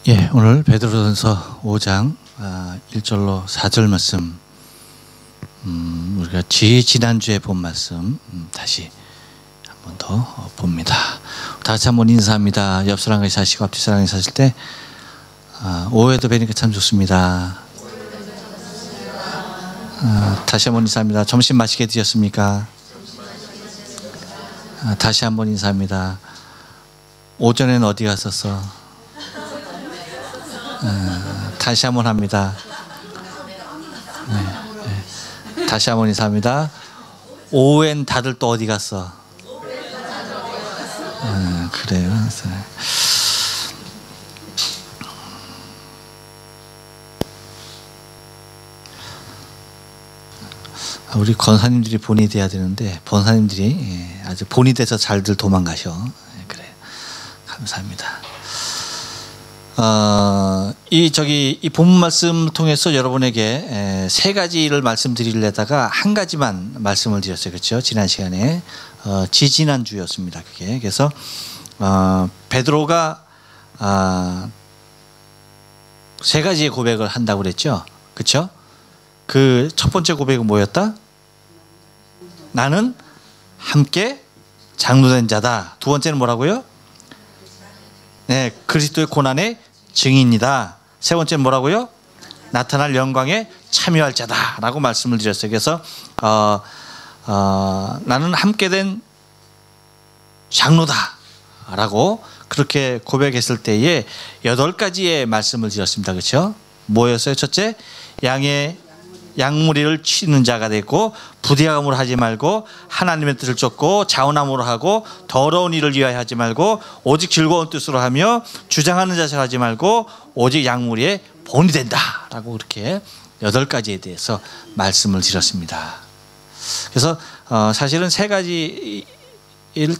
예, 오늘 베드로전서 5장 1절로 4절 말씀, 우리가 지난주에 본 말씀 다시 한 번 더 봅니다. 다 같이 한번 인사합니다. 옆 사람과 사시고 앞뒤 사람과 사실 때 오해도 뵈니까 참 좋습니다. 다시 한번 인사합니다. 점심 맛있게 드셨습니까? 다시 한번 인사합니다. 오전에는 어디 갔었어? 다시 한번 합니다. 네. 다시 한번 인사합니다. 오후엔 다들 또 어디 갔어? 그래요. 우리 권사님들이 본이 돼야 되는데 권사님들이 아주 본이 돼서 잘들 도망가셔. 그래, 감사합니다. 이 본문 말씀을 통해서 여러분에게 세 가지를 말씀드리려다가 한 가지만 말씀을 드렸어요. 그렇죠? 지난 시간에 지지난주였습니다. 그게. 그래서 베드로가 세 가지의 고백을 한다고 그랬죠. 그렇죠? 그 첫 번째 고백은 뭐였다? 나는 함께 장로된 자다. 두 번째는 뭐라고요? 네, 그리스도의 고난의 증인이다. 세 번째는 뭐라고요? 나타날 영광에 참여할 자다 라고 말씀을 드렸어요. 그래서 나는 함께 된 장로다 라고 그렇게 고백했을 때에 8가지의 말씀을 드렸습니다. 그렇죠? 뭐였어요? 첫째, 양무리를 치는 자가 됐고, 부대함으로 하지 말고 하나님의 뜻을 쫓고 자원함으로 하고 더러운 일을 위하여 하지 말고 오직 즐거운 뜻으로 하며 주장하는 자세로 하지 말고 오직 양무리의 본이 된다 라고 그렇게 8가지에 대해서 말씀을 드렸습니다. 그래서 사실은 세 가지를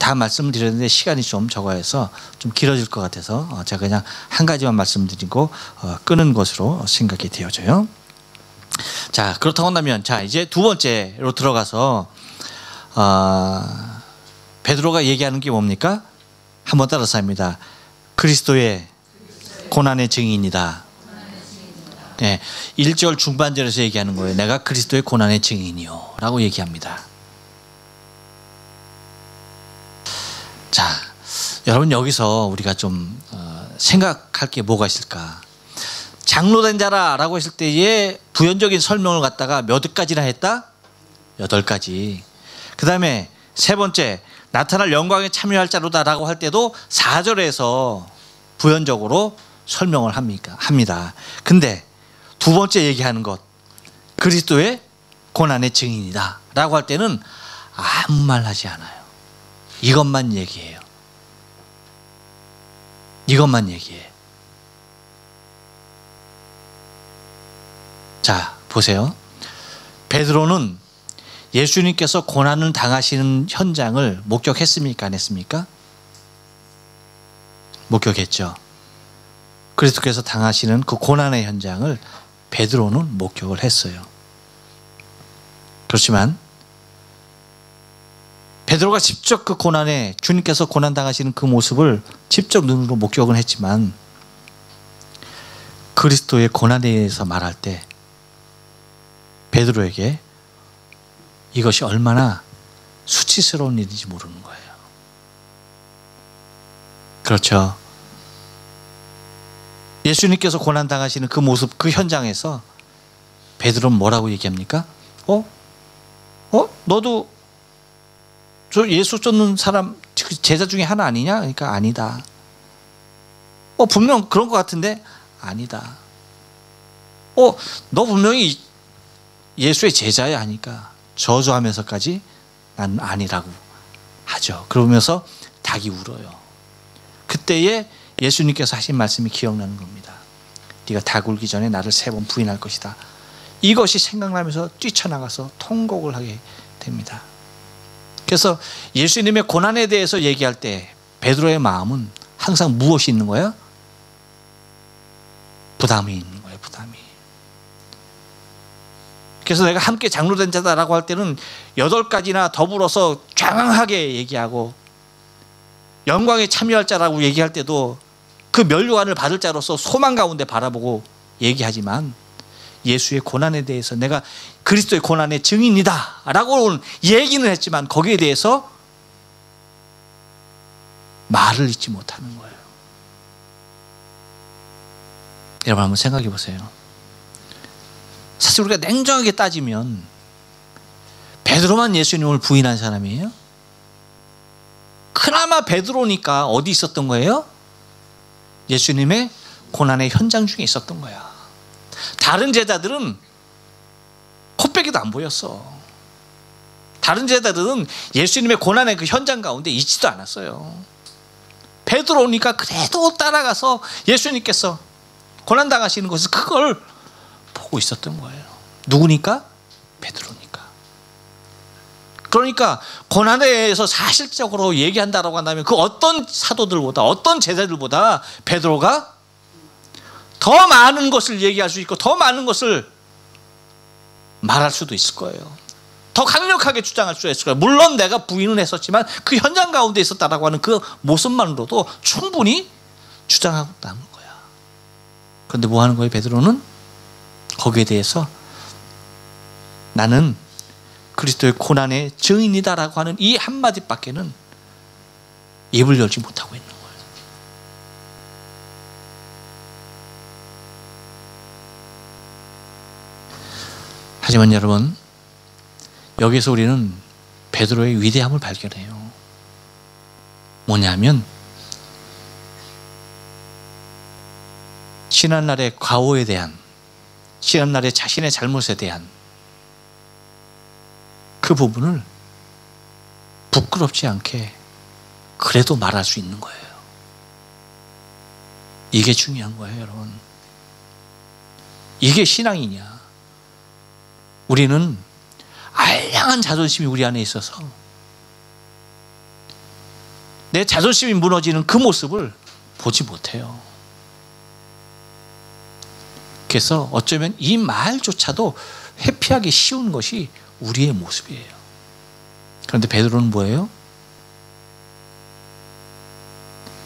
다 말씀을 드렸는데 시간이 좀 적어서 좀 길어질 것 같아서 제가 그냥 한 가지만 말씀드리고 끄는 것으로 생각이 되어져요. 자, 그렇다고 한다면 이제 두 번째로 들어가서 베드로가 얘기하는 게 뭡니까? 한번 따라서 합니다. 그리스도의 고난의 증인이다. 네, 1절 중반절에서 얘기하는 거예요. 내가 그리스도의 고난의 증인이요 라고 얘기합니다. 자, 여러분 여기서 우리가 좀 생각할 게 뭐가 있을까? 장로된 자라라고 했을 때의 부연적인 설명을 갖다가 몇 가지나 했다? 8가지. 그 다음에 세 번째, 나타날 영광에 참여할 자로다라고 할 때도 4절에서 부연적으로 설명을 합니다. 근데 두 번째 얘기하는 것, 그리스도의 고난의 증인이다 라고 할 때는 아무 말 하지 않아요. 이것만 얘기해요. 이것만 얘기해. 자, 보세요. 베드로는 예수님께서 고난을 당하시는 현장을 목격했습니까? 안 했습니까? 목격했죠. 그리스도께서 당하시는 그 고난의 현장을 베드로는 목격을 했어요. 그렇지만 베드로가 직접 그 고난에, 주님께서 고난 당하시는 그 모습을 직접 눈으로 목격은 했지만 그리스도의 고난에 대해서 말할 때 베드로에게 이것이 얼마나 수치스러운 일인지 모르는 거예요. 그렇죠. 예수님께서 고난 당하시는 그 모습, 그 현장에서 베드로는 뭐라고 얘기합니까? 너도 저 예수 쫓는 사람 제자 중에 하나 아니냐? 그러니까 아니다. 분명 그런 것 같은데 아니다. 너 분명히 예수의 제자야 하니까 저주하면서까지 나는 아니라고 하죠. 그러면서 닭이 울어요. 그때에 예수님께서 하신 말씀이 기억나는 겁니다. 네가 닭 울기 전에 나를 3번 부인할 것이다. 이것이 생각나면서 뛰쳐나가서 통곡을 하게 됩니다. 그래서 예수님의 고난에 대해서 얘기할 때 베드로의 마음은 항상 무엇이 있는 거야? 부담이 있는 거예요. 부담이. 그래서 내가 함께 장로된 자다라고 할 때는 8가지나 더불어서 장황하게 얘기하고 영광에 참여할 자라고 얘기할 때도 그 면류관을 받을 자로서 소망 가운데 바라보고 얘기하지만 예수의 고난에 대해서 내가 그리스도의 고난의 증인이다 라고 얘기는 했지만 거기에 대해서 말을 잇지 못하는 거예요. 여러분 한번 생각해 보세요. 사실 우리가 냉정하게 따지면 베드로만 예수님을 부인한 사람이에요? 그나마 베드로니까 어디 있었던 거예요? 예수님의 고난의 현장 중에 있었던 거야. 다른 제자들은 코빼기도 안 보였어. 다른 제자들은 예수님의 고난의 그 현장 가운데 있지도 않았어요. 베드로니까 그래도 따라가서 예수님께서 고난당하시는 것을 그걸 보고 있었던 거예요. 누구니까? 베드로니까. 그러니까 고난에 대해서 사실적으로 얘기한다라고 한다면 그 어떤 사도들보다 어떤 제자들보다 베드로가 더 많은 것을 얘기할 수 있고 더 많은 것을 말할 수도 있을 거예요. 더 강력하게 주장할 수 있을 거예요. 물론 내가 부인은 했었지만 그 현장 가운데 있었다라고 하는 그 모습만으로도 충분히 주장하고 있다는 거야. 그런데 뭐 하는 거예요? 베드로는 거기에 대해서 나는 그리스도의 고난의 증인이다라고 하는 이 한마디밖에는 입을 열지 못하고 있는 거예요. 하지만 여러분, 여기서 우리는 베드로의 위대함을 발견해요. 뭐냐면 지난날의 과오에 대한, 지난날의 자신의 잘못에 대한 그 부분을 부끄럽지 않게 그래도 말할 수 있는 거예요. 이게 중요한 거예요, 여러분. 이게 신앙이냐? 우리는 알량한 자존심이 우리 안에 있어서 내 자존심이 무너지는 그 모습을 보지 못해요. 그래서 어쩌면 이 말조차도 회피하기 쉬운 것이 우리의 모습이에요. 그런데 베드로는 뭐예요?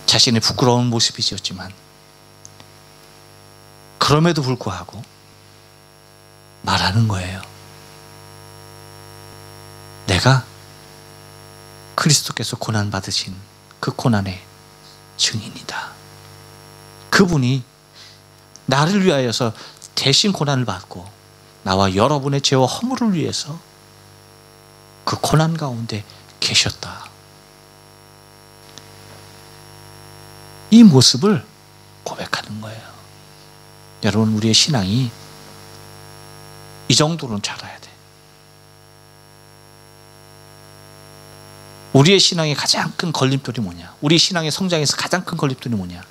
자신의 부끄러운 모습이었지만 그럼에도 불구하고 말하는 거예요. 내가 그리스도께서 고난받으신 그 고난의 증인이다. 그분이 나를 위하여서 대신 고난을 받고 나와 여러분의 죄와 허물을 위해서 그 고난 가운데 계셨다. 이 모습을 고백하는 거예요. 여러분, 우리의 신앙이 이 정도로는 자라야 돼. 우리의 신앙의 가장 큰 걸림돌이 뭐냐? 우리 신앙의 성장에서 가장 큰 걸림돌이 뭐냐?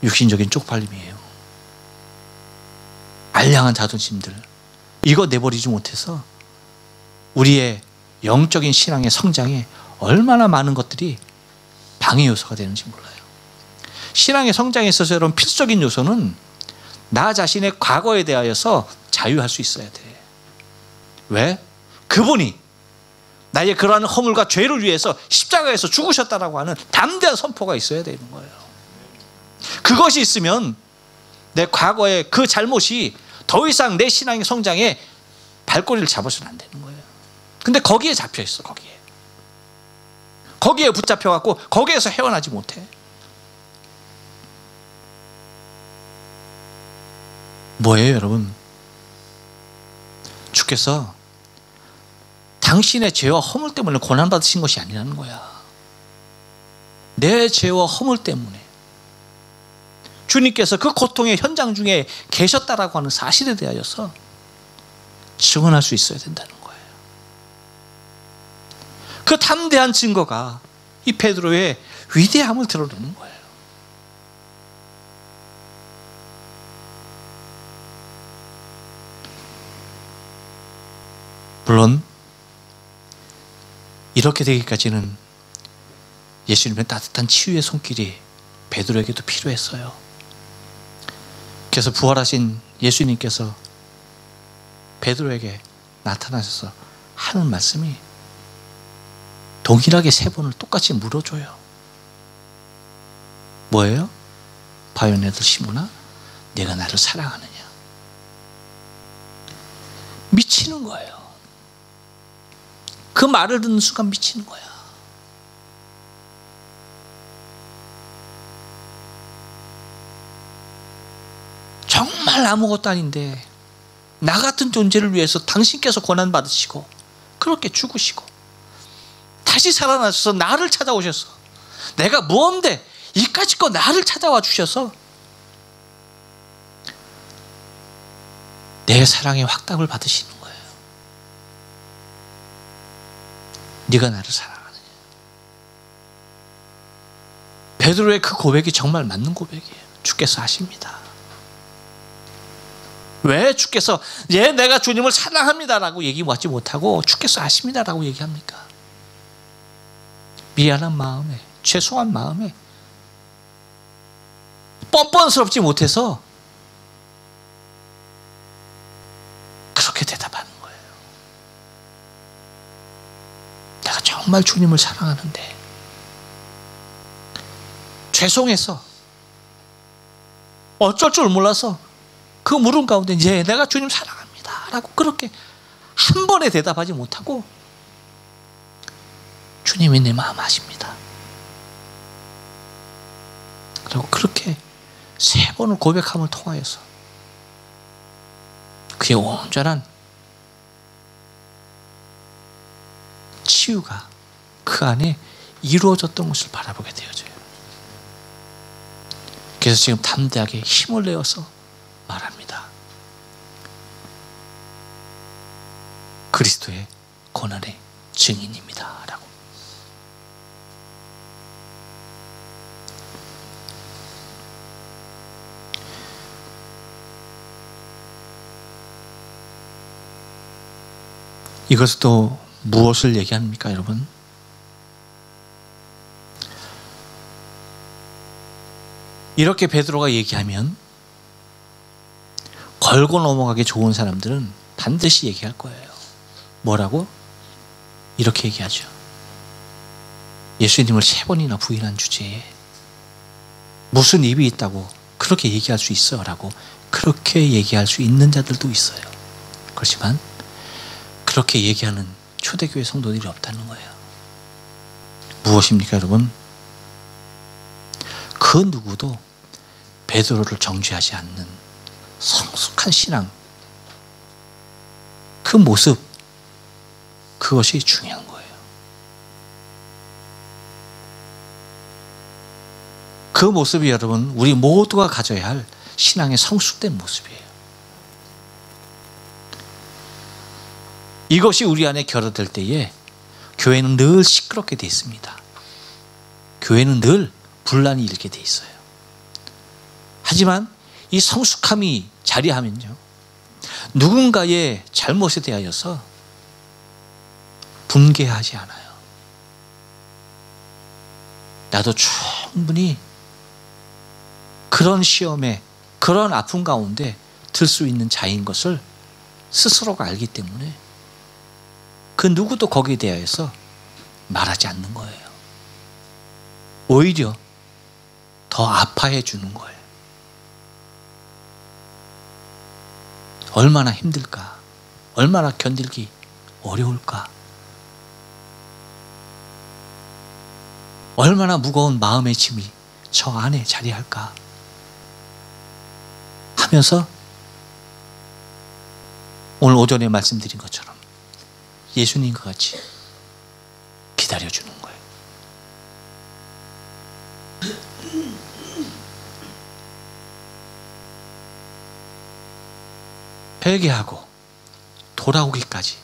육신적인 쪽팔림이에요. 알량한 자존심들, 이거 내버리지 못해서 우리의 영적인 신앙의 성장에 얼마나 많은 것들이 방해 요소가 되는지 몰라요. 신앙의 성장에 있어서 여러분, 필수적인 요소는 나 자신의 과거에 대하여서 자유할 수 있어야 돼. 왜? 그분이 나의 그러한 허물과 죄를 위해서 십자가에서 죽으셨다라고 하는 담대한 선포가 있어야 되는 거예요. 그것이 있으면 내 과거의 그 잘못이 더 이상 내 신앙의 성장에 발꼬리를 잡아서는 안 되는 거예요. 근데 거기에 잡혀 있어. 거기에 붙잡혀 갖고 거기에서 헤어나지 못해. 뭐예요, 여러분? 주께서 당신의 죄와 허물 때문에 고난받으신 것이 아니라는 거야. 내 죄와 허물 때문에 주님께서 그 고통의 현장 중에 계셨다라고 하는 사실에 대하여서 증언할 수 있어야 된다는 거예요. 그 담대한 증거가 이 베드로의 위대함을 드러내는 거예요. 물론 이렇게 되기까지는 예수님의 따뜻한 치유의 손길이 베드로에게도 필요했어요. 그래서 부활하신 예수님께서 베드로에게 나타나셔서 하는 말씀이 동일하게 3번을 똑같이 물어줘요. 뭐예요? 바위원애들 시므나 내가 나를 사랑하느냐. 미치는 거예요. 그 말을 듣는 순간 미치는 거야. 정말 아무것도 아닌데 나 같은 존재를 위해서 당신께서 고난받으시고 그렇게 죽으시고 다시 살아나셔서 나를 찾아오셔서 내가 뭔데 이까짓 거 나를 찾아와 주셔서 내 사랑의 확답을 받으시는 거예요. 네가 나를 사랑하느냐. 베드로의 그 고백이 정말 맞는 고백이에요. 주께서 아십니다. 왜 주께서 내가 주님을 사랑합니다라고 얘기하지 못하고 주께서 아십니다라고 얘기합니까? 미안한 마음에, 죄송한 마음에, 뻔뻔스럽지 못해서 그렇게 대답하는 거예요. 내가 정말 주님을 사랑하는데 죄송해서 어쩔 줄 몰라서 그 물음 가운데 내가 주님 사랑합니다 라고 그렇게 한 번에 대답하지 못하고 주님이 내 마음 아십니다. 그리고 그렇게 3번을 고백함을 통하여서 그의 온전한 치유가 그 안에 이루어졌던 것을 바라보게 되어져요. 그래서 지금 담대하게 힘을 내어서 말합니다. 그리스도의 고난의 증인입니다 라고. 이것은 또 무엇을 얘기합니까 여러분? 이렇게 베드로가 얘기하면 걸고 넘어가기 좋은 사람들은 반드시 얘기할 거예요. 뭐라고? 이렇게 얘기하죠. 예수님을 3번이나 부인한 주제에 무슨 입이 있다고 그렇게 얘기할 수 있어 라고 그렇게 얘기할 수 있는 자들도 있어요. 그렇지만 그렇게 얘기하는 초대교회 성도들이 없다는 거예요. 무엇입니까 여러분? 그 누구도 베드로를 정죄하지 않는 성숙한 신앙, 그 모습, 그것이 중요한 거예요. 그 모습이 여러분 우리 모두가 가져야 할 신앙의 성숙된 모습이에요. 이것이 우리 안에 결여될 때에 교회는 늘 시끄럽게 돼 있습니다. 교회는 늘 분란이 일게 돼 있어요. 하지만 이 성숙함이 자리하면요, 누군가의 잘못에 대하여서 분개하지 않아요. 나도 충분히 그런 시험에, 그런 아픔 가운데 들 수 있는 자인 것을 스스로가 알기 때문에 그 누구도 거기에 대하여서 말하지 않는 거예요. 오히려 더 아파해 주는 거예요. 얼마나 힘들까? 얼마나 견디기 어려울까? 얼마나 무거운 마음의 짐이 저 안에 자리할까? 하면서 오늘 오전에 말씀드린 것처럼 예수님과 같이 기다려주는 거예요. 회개하고 돌아오기까지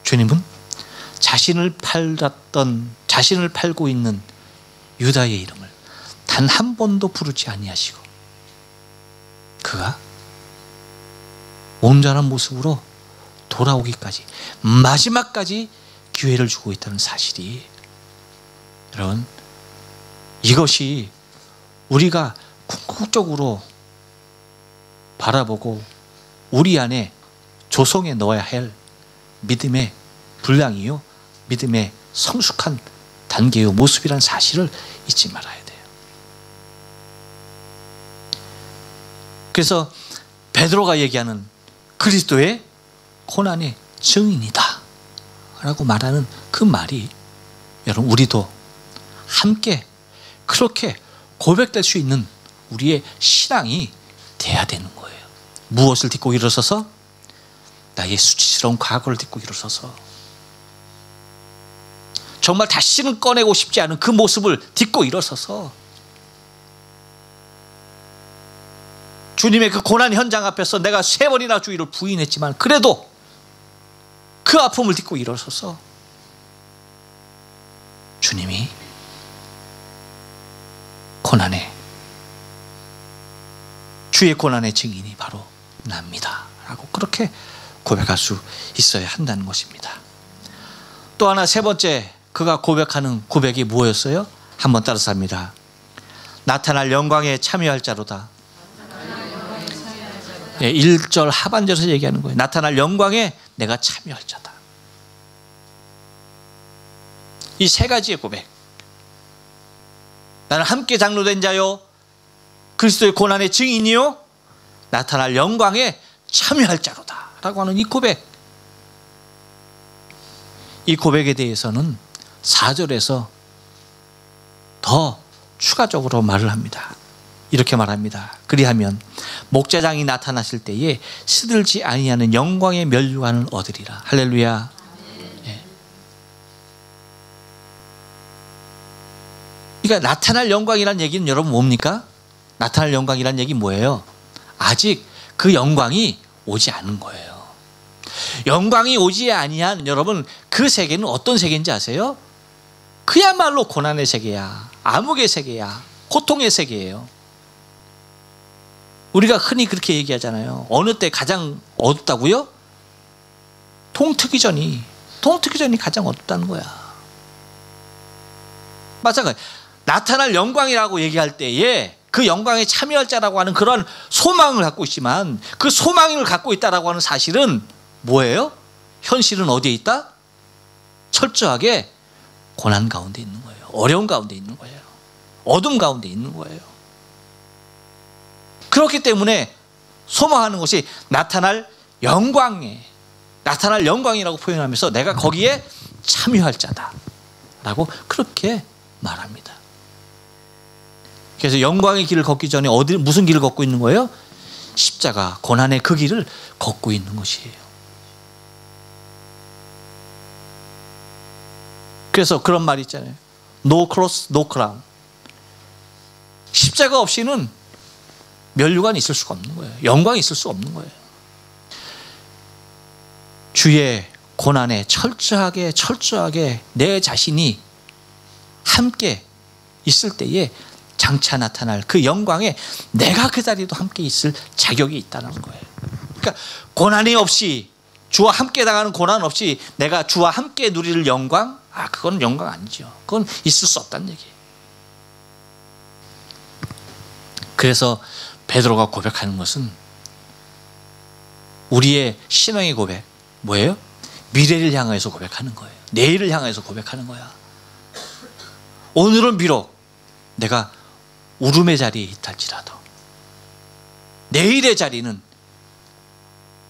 주님은 자신을 팔고 있는 유다의 이름을 단 한 번도 부르지 아니하시고 그가 온전한 모습으로 돌아오기까지 마지막까지 기회를 주고 있다는 사실이, 여러분, 이것이 우리가 궁극적으로 바라보고 우리 안에 조성해 넣어야 할 믿음의 분량이요, 믿음의 성숙한 단계요 모습이라는 사실을 잊지 말아야 돼요. 그래서 베드로가 얘기하는 그리스도의 고난의 증인이다 라고 말하는 그 말이 여러분 우리도 함께 그렇게 고백될 수 있는 우리의 신앙이 돼야 되는 거예요. 무엇을 딛고 일어서서? 나의 수치스러운 과거를 딛고 일어서서 정말 다시는 꺼내고 싶지 않은 그 모습을 딛고 일어서서 주님의 그 고난 현장 앞에서 내가 3번이나 주의를 부인했지만 그래도 그 아픔을 딛고 일어서서 주님이 주의 고난의 증인이 바로 납니다 라고 그렇게 고백할 수 있어야 한다는 것입니다. 또 하나, 세 번째 그가 고백하는 고백이 뭐였어요? 한번 따라서 합니다. 나타날 영광에 참여할 자로다. 1절 하반절에서 얘기하는 거예요. 나타날 영광에 내가 참여할 자다. 이 세 가지의 고백. 나는 함께 장로된 자요, 그리스도의 고난의 증인이요, 나타날 영광에 참여할 자로다 라고 하는 이 고백. 이 고백에 대해서는 4절에서 더 추가적으로 말을 합니다. 이렇게 말합니다. 그리하면 목자장이 나타나실 때에 시들지 아니하는 영광의 면류관을 얻으리라. 할렐루야. 예. 그러니까 나타날 영광이라는 얘기는 여러분 뭡니까? 나타날 영광이라는 얘기 뭐예요? 아직 그 영광이 오지 않은 거예요. 영광이 오지 아니한 여러분 그 세계는 어떤 세계인지 아세요? 그야말로 고난의 세계야, 암흑의 세계야, 고통의 세계예요. 우리가 흔히 그렇게 얘기하잖아요. 어느 때 가장 어둡다고요? 동트기 전이 가장 어둡다는 거야. 마찬가지. 나타날 영광이라고 얘기할 때에 그 영광에 참여할 자라고 하는 그런 소망을 갖고 있지만 그 소망을 갖고 있다라고 하는 사실은 뭐예요? 현실은 어디에 있다? 철저하게 고난 가운데 있는 거예요. 어려움 가운데 있는 거예요. 어둠 가운데 있는 거예요. 그렇기 때문에 소망하는 것이 나타날 영광이라고 표현하면서 내가 거기에 참여할 자다 라고 그렇게 말합니다. 그래서 영광의 길을 걷기 전에 무슨 길을 걷고 있는 거예요? 십자가, 고난의 그 길을 걷고 있는 것이에요. 그래서 그런 말이 있잖아요. No cross, no crown. 십자가 없이는 면류관이 있을 수가 없는 거예요. 영광이 있을 수 없는 거예요. 주의 고난에 철저하게 내 자신이 함께 있을 때에 장차 나타날 그 영광에 내가 그 자리에도 함께 있을 자격이 있다는 거예요. 그러니까 고난이 없이, 주와 함께 당하는 고난 없이 내가 주와 함께 누릴 영광, 그건 영광 아니죠. 그건 있을 수 없다는 얘기예요. 그래서 베드로가 고백하는 것은 우리의 신앙의 고백 뭐예요? 미래를 향해서 고백하는 거예요. 내일을 향해서 고백하는 거야. 오늘은 비록 내가 울음의 자리에 있달지라도 내일의 자리는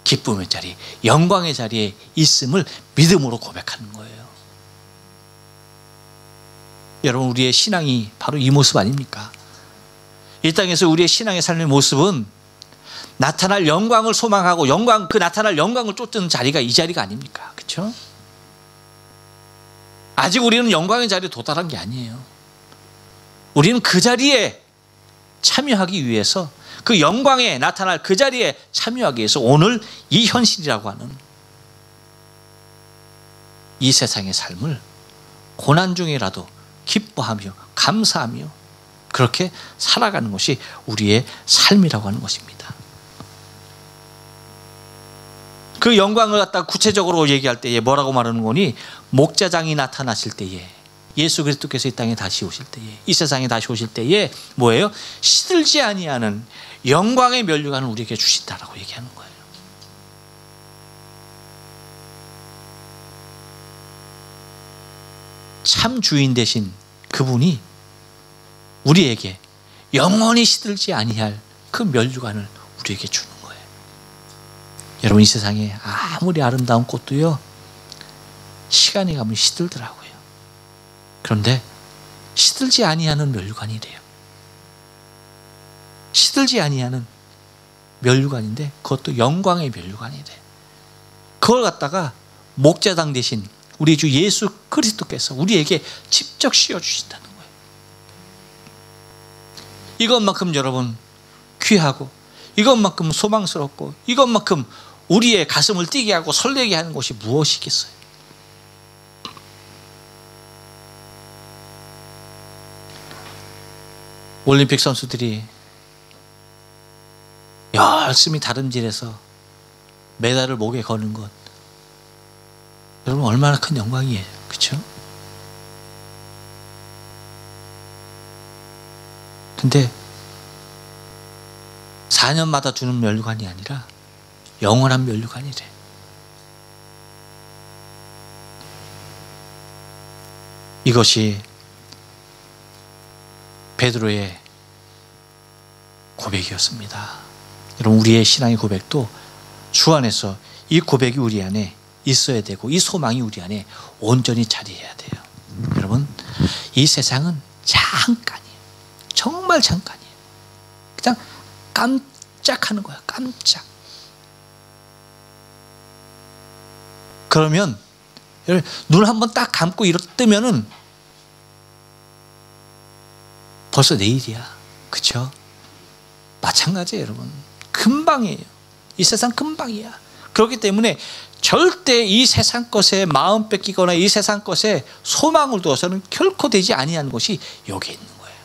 기쁨의 자리, 영광의 자리에 있음을 믿음으로 고백하는 거예요. 여러분, 우리의 신앙이 바로 이 모습 아닙니까? 이 땅에서 우리의 신앙의 삶의 모습은 나타날 영광을 소망하고 그 나타날 영광을 쫓는 자리가 이 자리가 아닙니까? 그렇죠? 아직 우리는 영광의 자리에 도달한 게 아니에요. 우리는 그 자리에 참여하기 위해서, 그 영광에 나타날 그 자리에 참여하기 위해서 오늘 이 현실이라고 하는 이 세상의 삶을 고난 중에라도 기뻐하며 감사하며 그렇게 살아가는 것이 우리의 삶이라고 하는 것입니다. 그 영광을 갖다 구체적으로 얘기할 때에 뭐라고 말하는 거니? 목자장이 나타나실 때에, 예수 그리스도께서 이 땅에 다시 오실 때에, 이 세상에 다시 오실 때에 뭐예요? 시들지 아니하는 영광의 면류관을 우리에게 주신다라고 얘기하는 거예요. 참 주인 되신 그분이 우리에게 영원히 시들지 아니할 그 면류관을 우리에게 주는 거예요. 여러분, 이 세상에 아무리 아름다운 꽃도요, 시간이 가면 시들더라고요. 그런데 시들지 아니하는 멸류관이래요. 시들지 아니하는 멸류관인데 그것도 영광의 멸류관이래. 그걸 갖다가 목자당 대신 우리 주 예수 그리스도께서 우리에게 직접 씌워주신다는 거예요. 이것만큼 여러분 귀하고, 이것만큼 소망스럽고, 이것만큼 우리의 가슴을 뛰게 하고 설레게 하는 것이 무엇이겠어요? 올림픽 선수들이 열심히 다름질해서 메달을 목에 거는 것, 여러분 얼마나 큰 영광이에요. 그렇죠? 근데 4년마다 주는 멸류관이 아니라 영원한 멸류관이래. 이것이 베드로의 고백이었습니다. 여러분, 우리의 신앙의 고백도 주 안에서 이 고백이 우리 안에 있어야 되고, 이 소망이 우리 안에 온전히 자리해야 돼요. 여러분, 이 세상은 잠깐이에요. 정말 잠깐이에요. 그냥 깜짝하는 거야. 깜짝. 그러면 눈 한번 딱 감고 뜨면은 벌써 내일이야. 그렇죠? 마찬가지예요, 여러분. 금방이에요. 이 세상 금방이야. 그렇기 때문에 절대 이 세상 것에 마음 뺏기거나 이 세상 것에 소망을 두어서는 결코 되지 아니하는 것이 여기에 있는 거예요.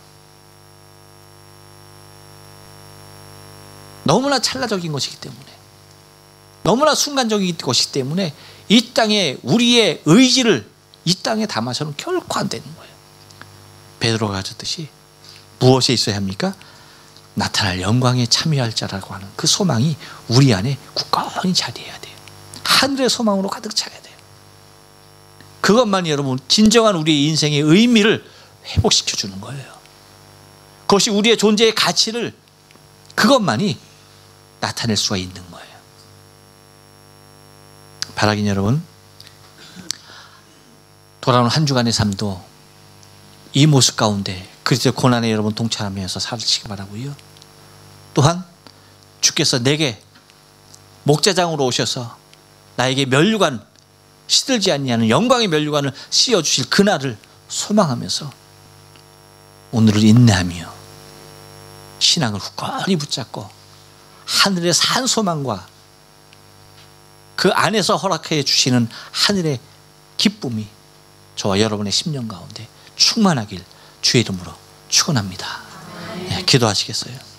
너무나 찰나적인 것이기 때문에, 너무나 순간적인 것이기 때문에 이 땅에 우리의 의지를 이 땅에 담아서는 결코 안 되는 거예요. 베드로가 가졌듯이 무엇에 있어야 합니까? 나타날 영광에 참여할 자라고 하는 그 소망이 우리 안에 굳건히 자리해야 돼요. 하늘의 소망으로 가득 차야 돼요. 그것만이 여러분 진정한 우리의 인생의 의미를 회복시켜 주는 거예요. 그것이 우리의 존재의 가치를, 그것만이 나타낼 수가 있는 거예요. 바라긴 여러분, 돌아오는 한 주간의 삶도 이 모습 가운데 그리스도의 고난에 여러분 동참하면서 살시기 바라고요. 또한 주께서 내게 목자장으로 오셔서 나에게 멸류관, 시들지 않냐는 영광의 멸류관을 씌워주실 그날을 소망하면서 오늘을 인내하며 신앙을 굳건히 붙잡고 하늘의 산 소망과 그 안에서 허락해 주시는 하늘의 기쁨이 저와 여러분의 심령 가운데 충만하길 주의 이름으로 축원합니다. 네, 기도하시겠어요?